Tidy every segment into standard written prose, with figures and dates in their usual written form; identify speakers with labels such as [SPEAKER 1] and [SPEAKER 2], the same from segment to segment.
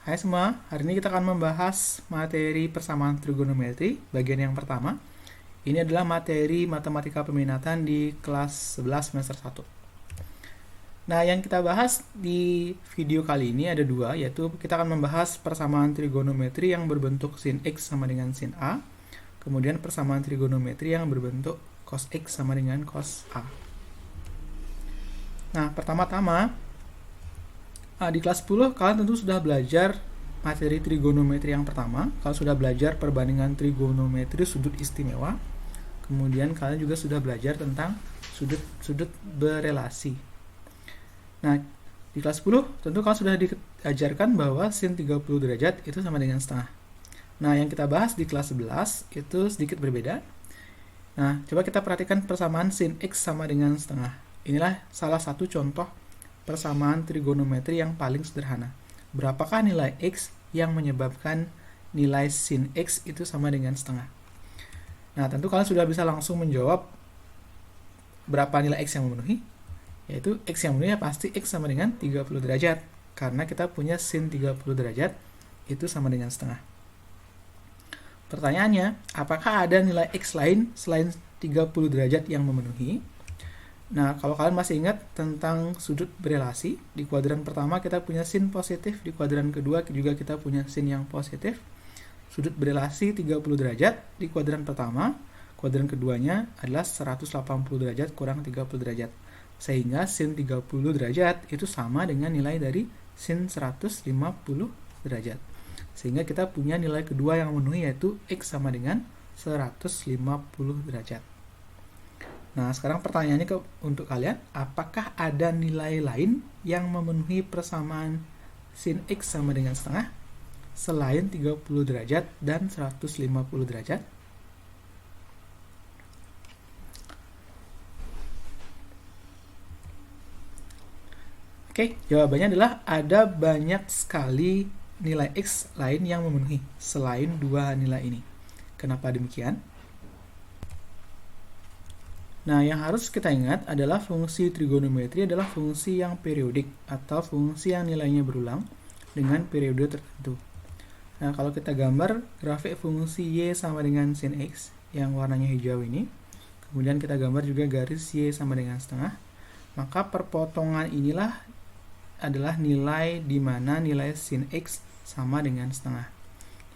[SPEAKER 1] Hai semua, hari ini kita akan membahas materi persamaan trigonometri, bagian yang pertama. Ini adalah materi matematika peminatan di kelas 11 semester 1. Nah, yang kita bahas di video kali ini ada dua, yaitu kita akan membahas persamaan trigonometri yang berbentuk sin X sama dengan sin A, kemudian persamaan trigonometri yang berbentuk cos X sama dengan cos A. Nah, pertama-tama, di kelas 10 kalian tentu sudah belajar materi trigonometri yang pertama. Kalian sudah belajar perbandingan trigonometri sudut istimewa. Kemudian kalian juga sudah belajar tentang sudut-sudut berelasi. Nah, di kelas 10 tentu kalian sudah diajarkan bahwa sin 30 derajat itu sama dengan setengah. Nah, yang kita bahas di kelas 11 itu sedikit berbeda. Nah, coba kita perhatikan persamaan sin X sama dengan setengah. Inilah salah satu contoh persamaan trigonometri yang paling sederhana. Berapakah nilai X yang menyebabkan nilai sin X itu sama dengan setengah? Nah, tentu kalian sudah bisa langsung menjawab berapa nilai X yang memenuhi, yaitu X yang memenuhi pasti X sama dengan 30 derajat, karena kita punya sin 30 derajat itu sama dengan setengah. Pertanyaannya, apakah ada nilai X lain selain 30 derajat yang memenuhi? Nah, kalau kalian masih ingat tentang sudut berelasi, di kuadran pertama kita punya sin positif, di kuadran kedua juga kita punya sin yang positif. Sudut berelasi 30 derajat di kuadran pertama, kuadran keduanya adalah 180 derajat kurang 30 derajat. Sehingga sin 30 derajat itu sama dengan nilai dari sin 150 derajat. Sehingga kita punya nilai kedua yang memenuhi, yaitu X sama dengan 150 derajat. Nah, sekarang pertanyaannya untuk kalian, apakah ada nilai lain yang memenuhi persamaan sin X sama dengan setengah selain 30 derajat dan 150 derajat? Oke, jawabannya adalah ada banyak sekali nilai X lain yang memenuhi selain dua nilai ini. Kenapa demikian? Nah, yang harus kita ingat adalah fungsi trigonometri adalah fungsi yang periodik atau fungsi yang nilainya berulang dengan periode tertentu. Nah, kalau kita gambar grafik fungsi Y sama dengan sin X yang warnanya hijau ini, kemudian kita gambar juga garis Y sama dengan setengah, maka perpotongan inilah adalah nilai di mana nilai sin X sama dengan setengah.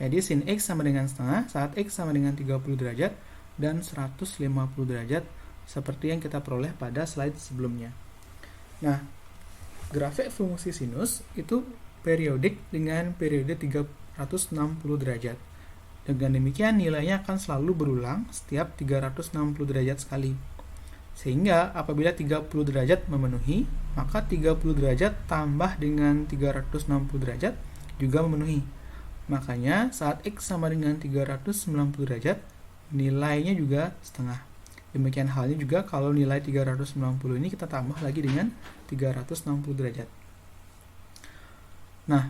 [SPEAKER 1] Jadi sin X sama dengan setengah saat X sama dengan 30 derajat dan 150 derajat seperti yang kita peroleh pada slide sebelumnya. Nah, grafik fungsi sinus itu periodik dengan periode 360 derajat. Dengan demikian nilainya akan selalu berulang setiap 360 derajat sekali. Sehingga apabila 30 derajat memenuhi, maka 30 derajat tambah dengan 360 derajat juga memenuhi. Makanya saat X sama dengan 390 derajat, nilainya juga setengah. Demikian halnya juga kalau nilai 390 ini kita tambah lagi dengan 360 derajat. Nah,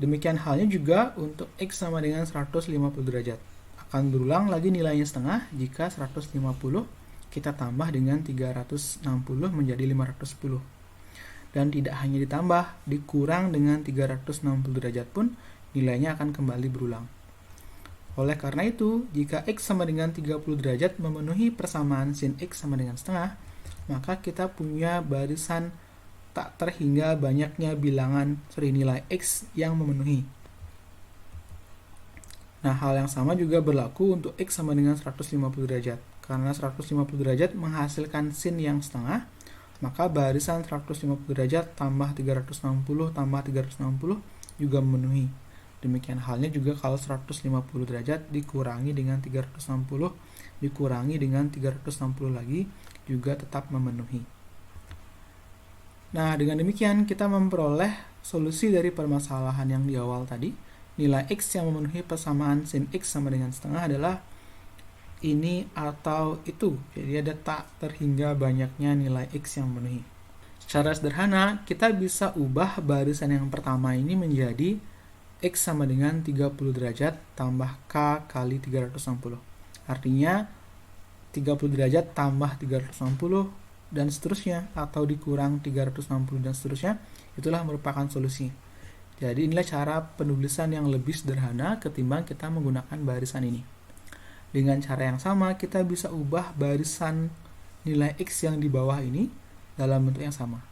[SPEAKER 1] demikian halnya juga untuk X sama dengan 150 derajat. Akan berulang lagi nilainya setengah jika 150 kita tambah dengan 360 menjadi 510. Dan tidak hanya ditambah, dikurang dengan 360 derajat pun nilainya akan kembali berulang. Oleh karena itu, jika X sama dengan 30 derajat memenuhi persamaan sin X sama dengan setengah, maka kita punya barisan tak terhingga banyaknya nilai X yang memenuhi. Nah, hal yang sama juga berlaku untuk X sama dengan 150 derajat. Karena 150 derajat menghasilkan sin yang setengah, maka barisan 150 derajat tambah 360 tambah 360 juga memenuhi. Demikian halnya juga kalau 150 derajat dikurangi dengan 360, dikurangi dengan 360 lagi, juga tetap memenuhi. Nah, dengan demikian kita memperoleh solusi dari permasalahan yang di awal tadi. Nilai X yang memenuhi persamaan sin X sama dengan setengah adalah ini atau itu. Jadi ada tak terhingga banyaknya nilai X yang memenuhi. Secara sederhana, kita bisa ubah barisan yang pertama ini menjadi X sama dengan 30 derajat tambah K kali 360. Artinya 30 derajat tambah 360 dan seterusnya, atau dikurang 360 dan seterusnya, itulah merupakan solusi. Jadi inilah cara penulisan yang lebih sederhana ketimbang kita menggunakan barisan ini. Dengan cara yang sama, kita bisa ubah barisan nilai X yang di bawah ini dalam bentuk yang sama.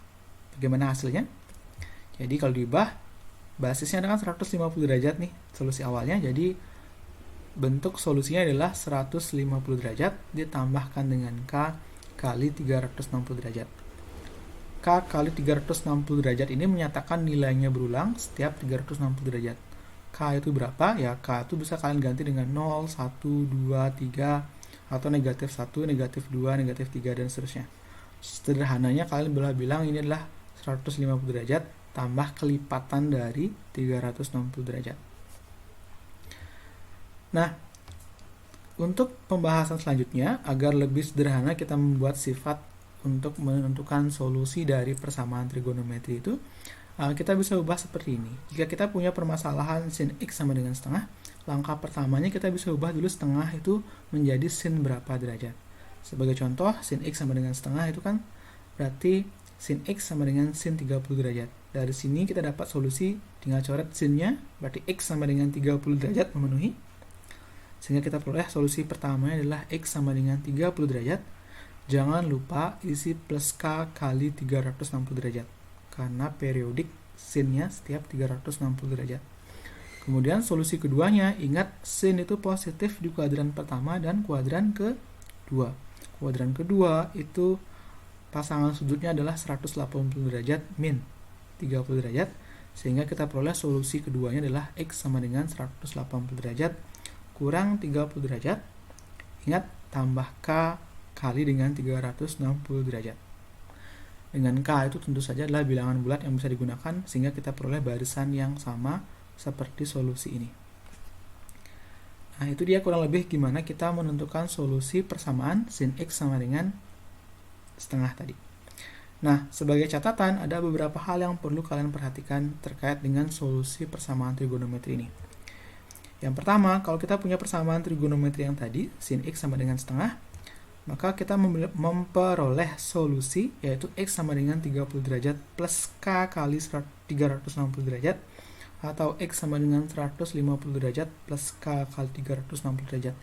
[SPEAKER 1] Bagaimana hasilnya? Jadi kalau diubah, basisnya dengan 150 derajat nih, solusi awalnya. Jadi bentuk solusinya adalah 150 derajat ditambahkan dengan K kali 360 derajat. K kali 360 derajat ini menyatakan nilainya berulang setiap 360 derajat. K itu berapa? Ya, K itu bisa kalian ganti dengan 0, 1, 2, 3, atau negatif 1, negatif 2, negatif 3, dan seterusnya. Sederhananya kalian boleh bilang ini adalah 150 derajat tambah kelipatan dari 360 derajat. Nah, untuk pembahasan selanjutnya, agar lebih sederhana kita membuat sifat untuk menentukan solusi dari persamaan trigonometri itu, kita bisa ubah seperti ini. Jika kita punya permasalahan sin X sama dengan setengah, langkah pertamanya kita bisa ubah dulu setengah itu menjadi sin berapa derajat. Sebagai contoh, sin X sama dengan setengah itu kan berarti sin X sama dengan sin 30 derajat. Dari sini kita dapat solusi, tinggal coret sinnya, berarti X sama dengan 30 derajat memenuhi. Sehingga kita peroleh solusi pertamanya adalah X sama dengan 30 derajat. Jangan lupa isi plus K kali 360 derajat, karena periodik sinnya setiap 360 derajat. Kemudian solusi keduanya, ingat sin itu positif di kuadran pertama dan kuadran kedua. Kuadran kedua itu pasangan sudutnya adalah 180 derajat min 30 derajat, sehingga kita peroleh solusi keduanya adalah X sama dengan 180 derajat kurang 30 derajat. Ingat, tambah K kali dengan 360 derajat. Dengan K itu tentu saja adalah bilangan bulat yang bisa digunakan, sehingga kita peroleh barisan yang sama seperti solusi ini. Nah, itu dia kurang lebih gimana kita menentukan solusi persamaan sin X sama dengan setengah tadi. Nah, sebagai catatan, ada beberapa hal yang perlu kalian perhatikan terkait dengan solusi persamaan trigonometri ini. Yang pertama, kalau kita punya persamaan trigonometri yang tadi, sin X sama dengan setengah, maka kita memperoleh solusi, yaitu X sama dengan 30 derajat plus K kali 360 derajat, atau X sama dengan 150 derajat plus K kali 360 derajat.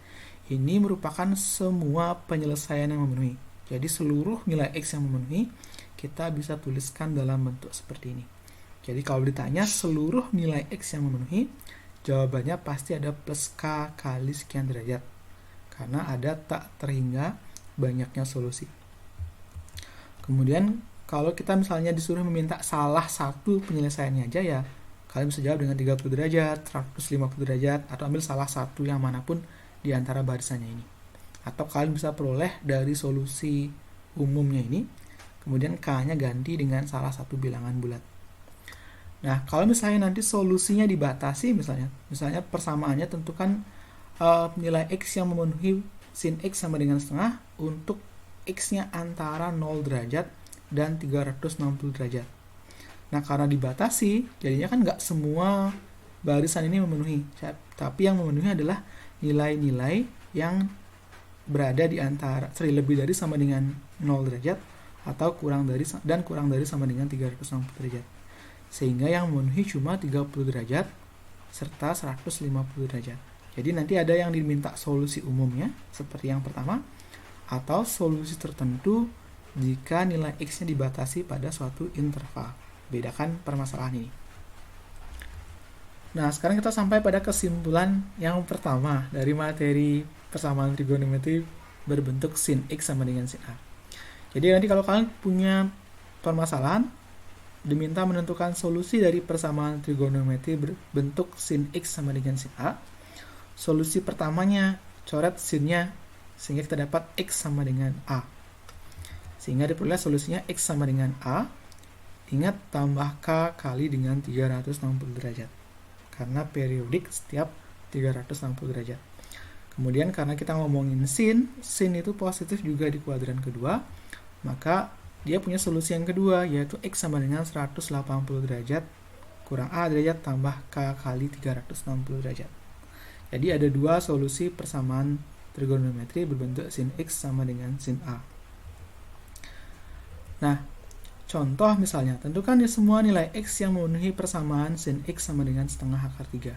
[SPEAKER 1] Ini merupakan semua penyelesaian yang memenuhi. Jadi seluruh nilai X yang memenuhi, kita bisa tuliskan dalam bentuk seperti ini. Jadi kalau ditanya seluruh nilai X yang memenuhi, jawabannya pasti ada plus K kali sekian derajat, karena ada tak terhingga banyaknya solusi. Kemudian kalau kita misalnya disuruh meminta salah satu penyelesaiannya aja, ya kalian bisa jawab dengan 30 derajat, 150 derajat, atau ambil salah satu yang manapun di antara barisannya ini. Atau kalian bisa peroleh dari solusi umumnya ini, kemudian K-nya ganti dengan salah satu bilangan bulat. Nah, kalau misalnya nanti solusinya dibatasi, misalnya persamaannya tentukan nilai X yang memenuhi sin X sama dengan setengah untuk X-nya antara 0 derajat dan 360 derajat. Nah, karena dibatasi, jadinya kan nggak semua barisan ini memenuhi, tapi yang memenuhi adalah nilai-nilai yang berada di antara lebih dari sama dengan 0 derajat atau kurang dari sama dengan 360 derajat. Sehingga yang memenuhi cuma 30 derajat serta 150 derajat. Jadi nanti ada yang diminta solusi umumnya seperti yang pertama, atau solusi tertentu jika nilai X-nya dibatasi pada suatu interval. Bedakan permasalahan ini. Nah, sekarang kita sampai pada kesimpulan yang pertama dari materi persamaan trigonometri berbentuk sin X sama dengan sin A. Jadi nanti kalau kalian punya permasalahan, diminta menentukan solusi dari persamaan trigonometri berbentuk sin X sama dengan sin A. Solusi pertamanya, coret sinnya sehingga kita dapat X sama dengan A. Sehingga diperoleh solusinya X sama dengan A. Ingat, tambah K kali dengan 360 derajat. Karena periodik setiap 360 derajat. Kemudian karena kita ngomongin sin itu positif juga di kuadran kedua, maka dia punya solusi yang kedua, yaitu X sama dengan 180 derajat kurang A derajat tambah K kali 360 derajat. Jadi ada dua solusi persamaan trigonometri berbentuk sin X sama dengan sin A. Nah, contoh misalnya, tentukan semua nilai X yang memenuhi persamaan sin X sama dengan setengah akar 3.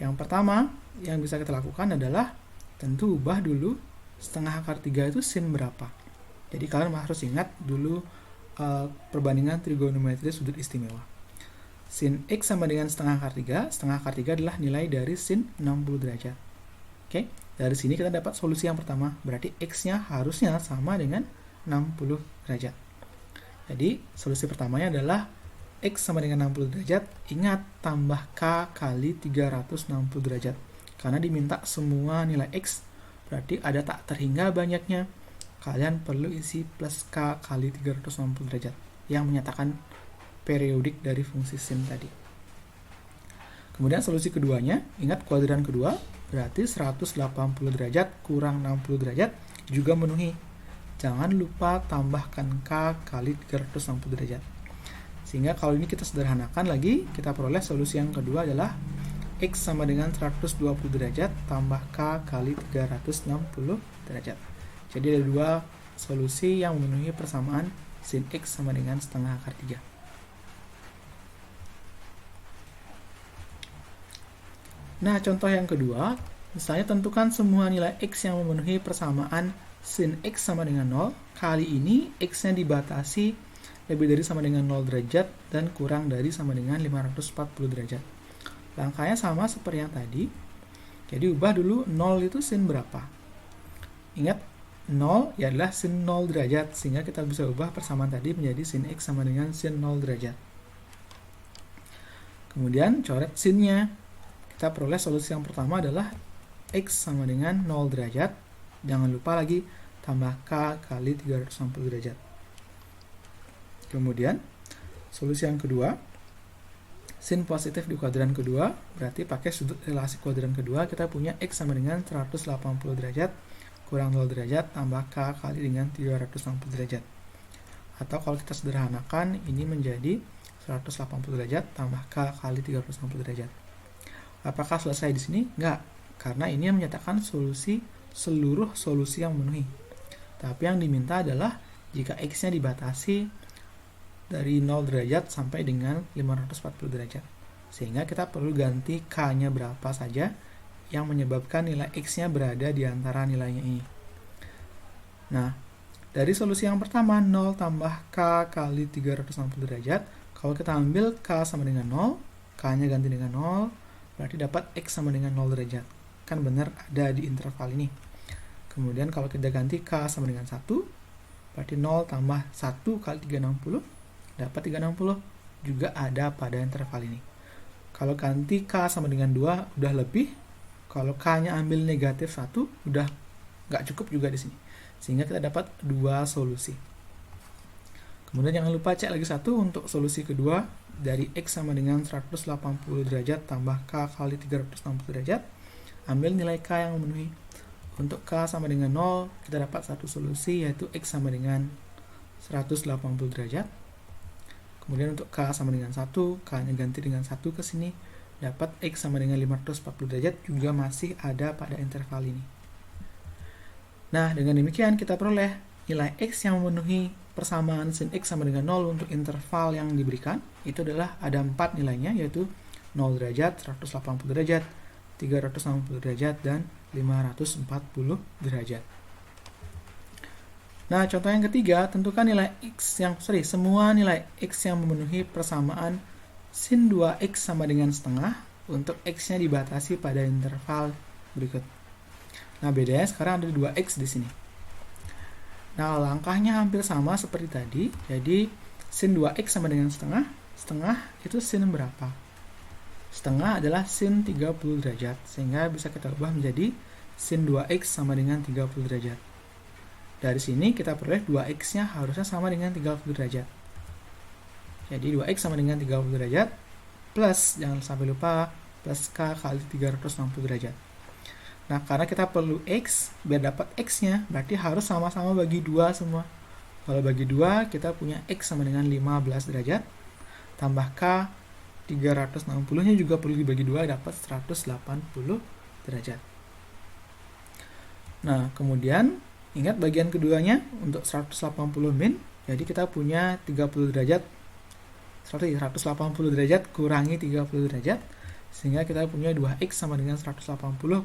[SPEAKER 1] Yang pertama yang bisa kita lakukan adalah tentu ubah dulu setengah akar 3 itu sin berapa. Jadi kalian harus ingat dulu perbandingan trigonometri sudut istimewa. Sin X sama dengan setengah akar 3 adalah nilai dari sin 60 derajat. Oke, dari sini kita dapat solusi yang pertama, berarti X-nya harusnya sama dengan 60 derajat. Jadi solusi pertamanya adalah X sama dengan 60 derajat, ingat tambah K kali 360 derajat. Karena diminta semua nilai X, berarti ada tak terhingga banyaknya. Kalian perlu isi plus K kali 360 derajat yang menyatakan periodik dari fungsi sin tadi. Kemudian solusi keduanya, ingat kuadran kedua, berarti 180 derajat kurang 60 derajat juga memenuhi. Jangan lupa tambahkan K kali 360 derajat. Sehingga kalau ini kita sederhanakan lagi, kita peroleh solusi yang kedua adalah X sama dengan 120 derajat tambah K kali 360 derajat. Jadi ada dua solusi yang memenuhi persamaan sin X sama dengan setengah akar 3. Nah, contoh yang kedua, misalnya tentukan semua nilai X yang memenuhi persamaan sin X sama dengan 0. Kali ini X-nya dibatasi lebih dari sama dengan 0 derajat dan kurang dari sama dengan 540 derajat. Langkahnya sama seperti yang tadi. Jadi ubah dulu 0 itu sin berapa. Ingat, 0 adalah sin 0 derajat, sehingga kita bisa ubah persamaan tadi menjadi sin X sama dengan sin 0 derajat. Kemudian coret sinnya. Kita peroleh solusi yang pertama adalah X sama dengan 0 derajat. Jangan lupa lagi tambah K kali 360 derajat. Kemudian solusi yang kedua, sin positif di kuadran kedua, berarti pakai sudut relasi kuadran kedua, kita punya X sama dengan 180 derajat kurang 0 derajat tambah K kali dengan 360 derajat. Atau kalau kita sederhanakan, ini menjadi 180 derajat tambah K kali 360 derajat. Apakah selesai di sini? Enggak, karena ini menyatakan seluruh solusi yang memenuhi. Tapi yang diminta adalah jika X-nya dibatasi dari 0 derajat sampai dengan 540 derajat. Sehingga kita perlu ganti K-nya berapa saja yang menyebabkan nilai X-nya berada di antara nilainya ini. Nah, dari solusi yang pertama, 0 tambah K kali 360 derajat. Kalau kita ambil K sama dengan 0, K-nya ganti dengan 0, berarti dapat X sama dengan 0 derajat. Kan benar ada di interval ini. Kemudian kalau kita ganti K sama dengan 1, berarti 0 tambah 1 kali 360, dapat 360, juga ada pada interval ini. Kalau ganti K sama dengan 2, udah lebih. Kalau K-nya ambil negatif 1, udah nggak cukup juga di sini. Sehingga kita dapat dua solusi. Kemudian jangan lupa cek lagi satu untuk solusi kedua, dari X sama dengan 180 derajat tambah K kali 360 derajat. Ambil nilai K yang memenuhi. Untuk K sama dengan 0, kita dapat satu solusi, yaitu X sama dengan 180 derajat. Kemudian untuk K sama dengan 1, K-nya ganti dengan 1 ke sini, dapat X sama dengan 540 derajat, juga masih ada pada interval ini. Nah, dengan demikian kita peroleh nilai X yang memenuhi persamaan sin X sama dengan 0 untuk interval yang diberikan. Itu adalah ada 4 nilainya, yaitu 0 derajat, 180 derajat, 360 derajat, dan 540 derajat. Nah, contoh yang ketiga, tentukan semua nilai X yang memenuhi persamaan sin 2X sama dengan setengah untuk X-nya dibatasi pada interval berikut. Nah, bedanya sekarang ada 2X di sini. Nah, langkahnya hampir sama seperti tadi. Jadi, sin 2X sama dengan setengah. Setengah itu sin berapa? Setengah adalah sin 30 derajat. Sehingga bisa kita ubah menjadi sin 2X sama dengan 30 derajat. Dari sini kita peroleh 2X-nya harusnya sama dengan 30 derajat. Jadi 2X sama dengan 30 derajat plus, jangan sampai lupa, plus K kali 360 derajat. Nah, karena kita perlu X, biar dapat X-nya, berarti harus sama-sama bagi 2 semua. Kalau bagi 2, kita punya X sama dengan 15 derajat, tambah K 360-nya juga perlu dibagi 2, dapat 180 derajat. Nah, kemudian, ingat bagian keduanya, untuk 180 min, Jadi kita punya 30 derajat, 180 derajat kurangi 30 derajat, sehingga kita punya 2x sama dengan 180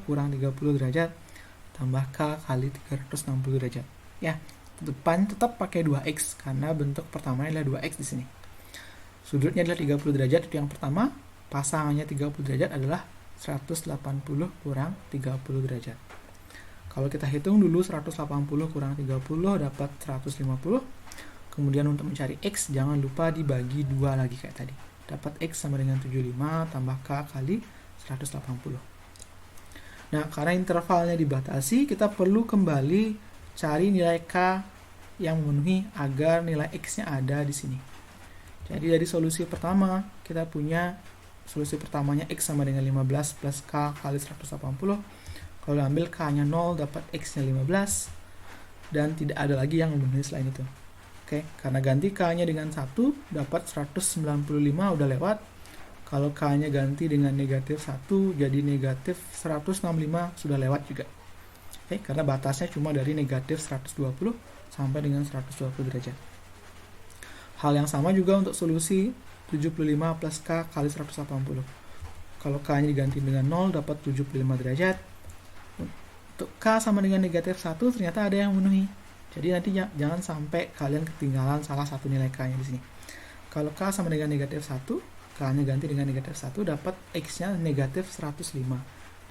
[SPEAKER 1] kurang 30 derajat tambah k kali 360 derajat. Ya, depan tetap pakai 2x karena bentuk pertamanya adalah 2x di sini. Sudutnya adalah 30 derajat, itu yang pertama. Pasangannya 30 derajat adalah 180 kurang 30 derajat. Kalau kita hitung dulu 180 kurang 30 dapat 150. Kemudian untuk mencari x jangan lupa dibagi 2 lagi kayak tadi. Dapat x sama dengan 75 tambah k kali 180. Nah, karena intervalnya dibatasi, kita perlu kembali cari nilai k yang memenuhi agar nilai x-nya ada di sini. Jadi dari solusi pertama, kita punya solusi pertamanya x sama dengan 15 plus k kali 180. Kalau ambil k-nya 0, dapat x-nya 15. Dan tidak ada lagi yang memenuhi selain itu. Oke, karena ganti k-nya dengan 1, dapat 195 udah lewat. Kalau k-nya ganti dengan negatif 1, jadi negatif 165 sudah lewat juga. Oke, karena batasnya cuma dari negatif 120 sampai dengan 120 derajat. Hal yang sama juga untuk solusi 75 plus k kali 180. Kalau k-nya diganti dengan 0, dapat 75 derajat. Untuk k sama dengan negatif 1, ternyata ada yang memenuhi. Jadi nanti jangan sampai kalian ketinggalan salah satu nilai k-nya di sini. Kalau k sama dengan negatif 1, k-nya ganti dengan negatif 1, dapat x-nya negatif 105.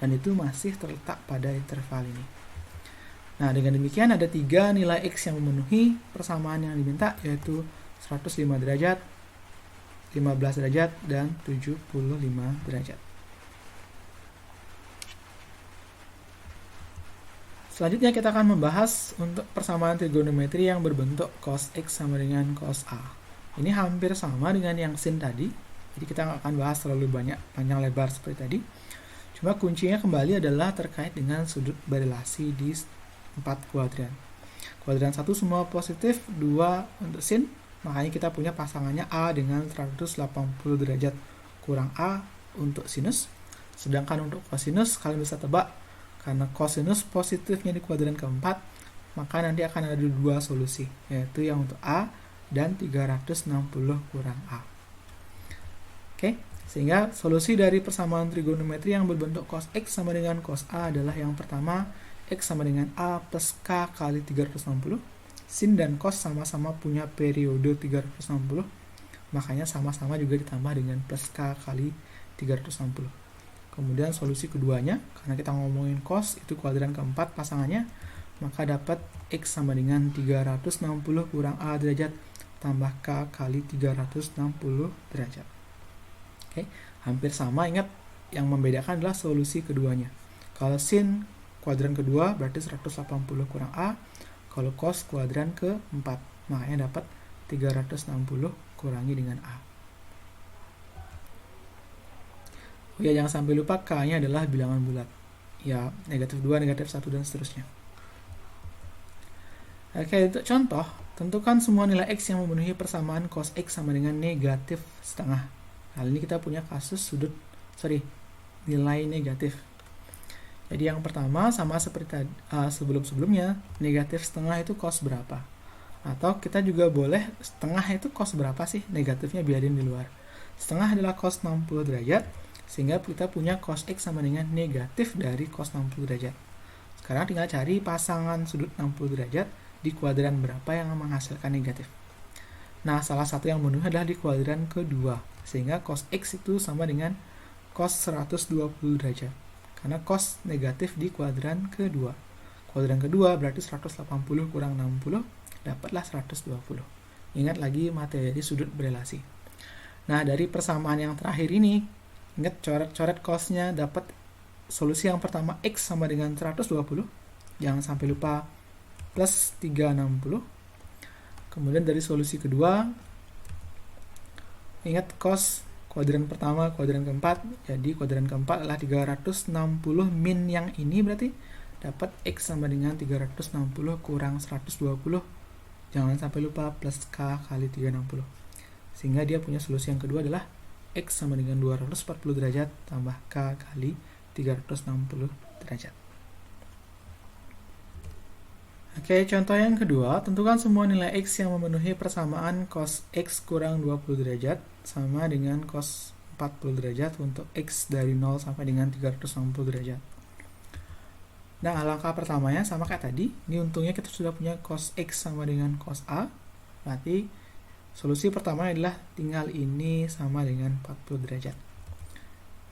[SPEAKER 1] Dan itu masih terletak pada interval ini. Nah, dengan demikian ada 3 nilai x yang memenuhi persamaan yang diminta, yaitu 105 derajat, 15 derajat, dan 75 derajat. Selanjutnya kita akan membahas untuk persamaan trigonometri yang berbentuk cos x sama dengan cos a. Ini hampir sama dengan yang sin tadi, jadi kita nggak akan bahas terlalu banyak panjang lebar seperti tadi. Cuma kuncinya kembali adalah terkait dengan sudut berelasi di 4 kuadran. Kuadran 1 semua positif, 2 untuk sin, makanya kita punya pasangannya a dengan 180 derajat kurang a untuk sinus. Sedangkan untuk kosinus, kalian bisa tebak, karena kosinus positifnya di kuadran keempat, maka nanti akan ada 2 solusi, yaitu yang untuk a dan 360 kurang a. Oke, sehingga solusi dari persamaan trigonometri yang berbentuk cos x sama dengan cos a adalah yang pertama, x sama dengan a plus k kali 360. Sin dan cos sama-sama punya periode 360, makanya sama-sama juga ditambah dengan plus k kali 360. Kemudian solusi keduanya, karena kita ngomongin cos itu kuadran keempat pasangannya, maka dapat x sama dengan 360 kurang a derajat tambah k kali 360 derajat. Oke, hampir sama. Ingat, yang membedakan adalah solusi keduanya. Kalau sin kuadran kedua berarti 180 kurang a, kalau cos kuadran keempat, makanya dapat 360 kurangi dengan a. Oh ya, jangan sampai lupa k-nya adalah bilangan bulat. Ya, negatif 2, negatif 1, dan seterusnya. Oke, untuk contoh, tentukan semua nilai x yang memenuhi persamaan cos x sama dengan negatif setengah. Kali ini kita punya kasus nilai negatif. Jadi yang pertama, sama seperti sebelum-sebelumnya, negatif setengah itu cos berapa? Atau kita juga boleh, setengah itu cos berapa sih? Negatifnya biarin di luar. Setengah adalah cos 60 derajat, sehingga kita punya cos x sama dengan negatif dari cos 60 derajat. Sekarang tinggal cari pasangan sudut 60 derajat di kuadran berapa yang menghasilkan negatif. Nah, salah satu yang memenuhi adalah di kuadran kedua, sehingga cos x itu sama dengan cos 120 derajat. Karena cos negatif di kuadran kedua. Kuadran kedua berarti 180 kurang 60, dapatlah 120. Ingat lagi materi sudut berelasi. Nah, dari persamaan yang terakhir ini, ingat coret-coret cosnya, dapat solusi yang pertama x sama dengan 120. Jangan sampai lupa plus 360. Kemudian dari solusi kedua, ingat cos kuadran pertama, kuadran keempat. Jadi kuadran keempat adalah 360 min yang ini, berarti dapat x sama dengan 360 kurang 120. Jangan sampai lupa plus k kali 360. Sehingga dia punya solusi yang kedua adalah x sama dengan 240 derajat tambah k kali 360 derajat. Oke, contoh yang kedua, tentukan semua nilai X yang memenuhi persamaan cos X kurang 20 derajat sama dengan cos 40 derajat untuk X dari 0 sampai dengan 360 derajat. Nah, langkah pertamanya sama kayak tadi. Ini untungnya kita sudah punya cos X sama dengan cos A. Berarti solusi pertama adalah tinggal ini sama dengan 40 derajat.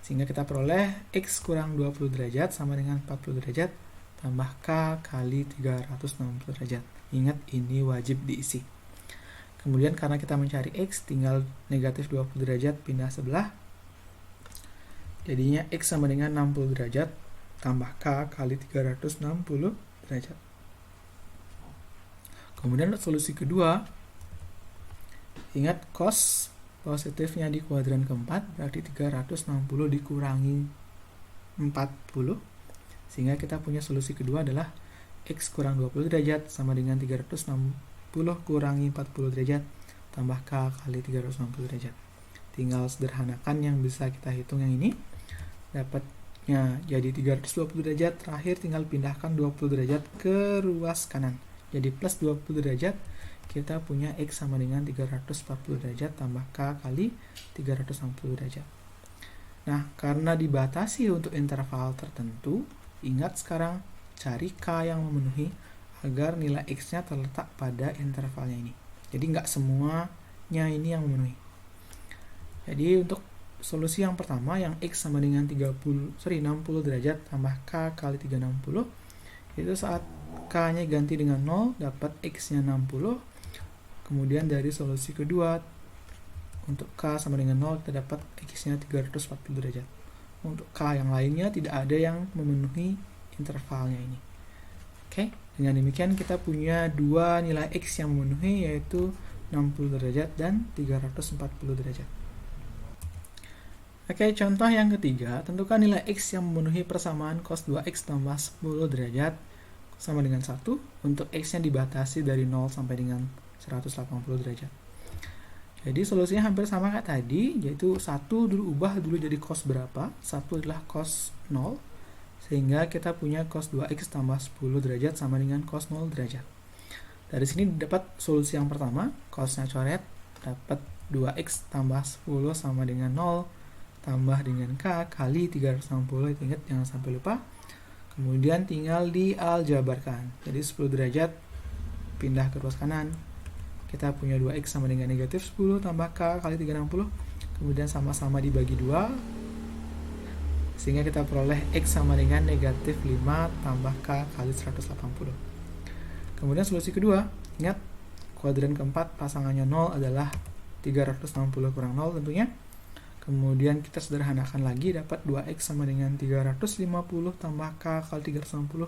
[SPEAKER 1] Sehingga kita peroleh X kurang 20 derajat sama dengan 40 derajat tambah K kali 360 derajat. Ingat, ini wajib diisi. Kemudian karena kita mencari X, tinggal negatif 20 derajat pindah sebelah. Jadinya X sama dengan 60 derajat tambah K kali 360 derajat. Kemudian untuk solusi kedua, ingat cos positifnya di kuadran keempat, berarti 360 dikurangi 40. Sehingga kita punya solusi kedua adalah X kurang 20 derajat sama dengan 360 kurangi 40 derajat tambah K kali 360 derajat. Tinggal sederhanakan yang bisa kita hitung yang ini. Dapatnya jadi 320 derajat, terakhir tinggal pindahkan 20 derajat ke ruas kanan. Jadi plus 20 derajat, kita punya X sama dengan 340 derajat tambah K kali 360 derajat. Nah, karena dibatasi untuk interval tertentu, ingat sekarang cari K yang memenuhi agar nilai X-nya terletak pada intervalnya ini. Jadi nggak semuanya ini yang memenuhi. Jadi untuk solusi yang pertama yang X sama dengan 60 derajat tambah K kali 360, itu saat K-nya ganti dengan 0 dapat X-nya 60. Kemudian dari solusi kedua untuk K sama dengan 0 kita dapat X-nya 340 derajat. Untuk K yang lainnya tidak ada yang memenuhi intervalnya ini. Oke, dengan demikian kita punya dua nilai X yang memenuhi, yaitu 60 derajat dan 340 derajat. Oke, contoh yang ketiga, tentukan nilai X yang memenuhi persamaan cos 2X tambah 10 derajat sama dengan 1 untuk X yang dibatasi dari 0 sampai dengan 180 derajat. Jadi solusinya hampir sama kayak tadi, yaitu 1 dulu ubah dulu jadi cos berapa, 1 adalah cos 0, sehingga kita punya cos 2X tambah 10 derajat sama dengan cos 0 derajat. Dari sini dapat solusi yang pertama, cosnya coret, dapat 2X tambah 10 sama dengan 0, tambah dengan K kali 360, itu ingat jangan sampai lupa. Kemudian tinggal dialjabarkan. Jadi 10 derajat pindah ke ruas kanan. Kita punya 2X sama dengan negatif 10 tambah K kali 360. Kemudian sama-sama dibagi 2. Sehingga kita peroleh X sama dengan negatif 5 tambah K kali 180. Kemudian solusi kedua, ingat kuadran keempat pasangannya 0 adalah 360 kurang 0 tentunya. Kemudian kita sederhanakan lagi, dapat 2X sama dengan 350 tambah K kali 360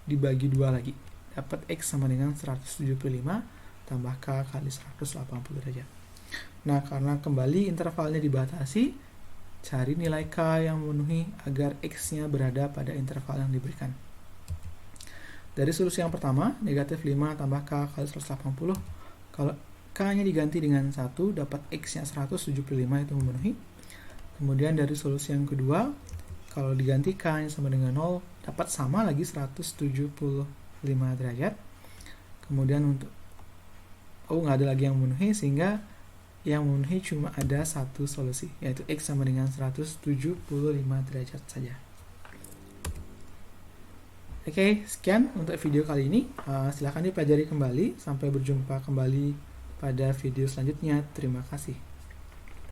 [SPEAKER 1] dibagi 2 lagi. Dapat X sama dengan 175 tambah K kali 180 derajat. Nah, karena kembali intervalnya dibatasi, cari nilai K yang memenuhi agar X-nya berada pada interval yang diberikan. Dari solusi yang pertama, negatif 5 tambah K kali 180, kalau K-nya diganti dengan 1, dapat X-nya 175, itu memenuhi. Kemudian dari solusi yang kedua, kalau diganti K-nya sama dengan 0, dapat sama lagi 175 derajat. Kemudian untuk nggak ada lagi yang memenuhi, sehingga yang memenuhi cuma ada satu solusi, yaitu X sama dengan 175 derajat saja. Oke, sekian untuk video kali ini. Silahkan dipelajari kembali. Sampai berjumpa kembali pada video selanjutnya. Terima kasih.